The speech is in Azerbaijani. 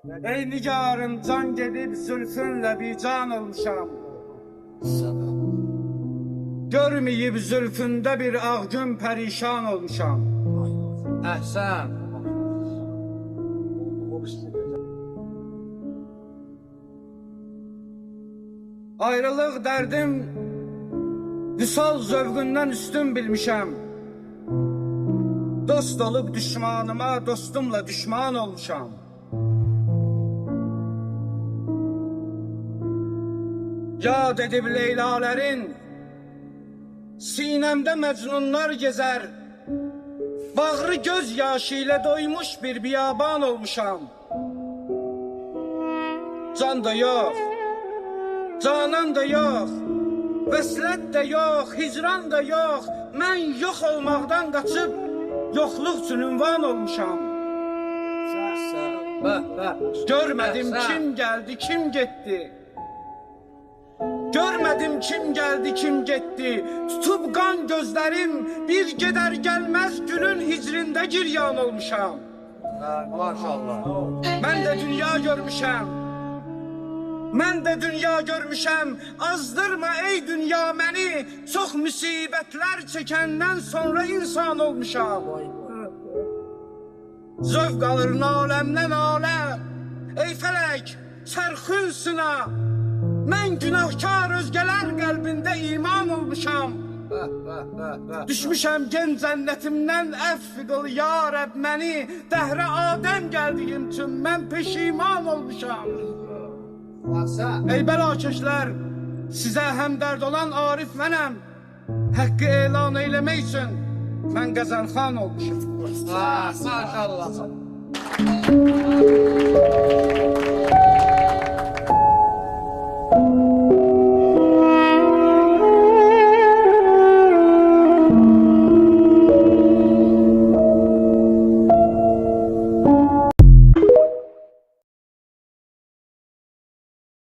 Ey nigarım can gedib zülfünlə bican olmuşam. Görməyib zülfündə bir ağ gün pərişan olmuşam. Əhsən. Ayrılıq dərdim vüsal zövqündən üstün bilmişəm. Dost olub düşmanıma, dostumla düşman olmuşam. Yad edib leylələrin sinəmdə məcnunlar gezər. Bağrı göz yaşı ilə doymuş bir biyaban olmuşam. Can da yox, canan da yox, vəslət də yox, hicran da yox. Mən yox olmaqdan qaçıb yoxluq üçün ünvan olmuşam. Görmədim kim gəldi, kim getdi. Görmədim kim gəldi, kim getdi. Tutub qan gözlərim bir gedər gəlməz gülün hicrində giryan olmuşam. Maşallah. Mən də dünya görmüşəm. Mən də dünya görmüşəm. Azdırma ey dünya məni. Çox müsibətlər çəkəndən sonra insan olmuşam. Zövq alır aləmdən alə. Ey fələk, sərxün sına. Mən günahkar özgələr qəlbində iman olmuşam. Düşmüşəm gen cənnətimdən əff qıl ya Rəbb məni. Dəhrə Adəm gəldiyim üçün mən peşiman olmuşam. Ey bəlakəşlər, sizə həmdərd olan Arif mənəm. Həqqi elan eyləmək üçün mən qəzəlxan olmuşam. Maşallah.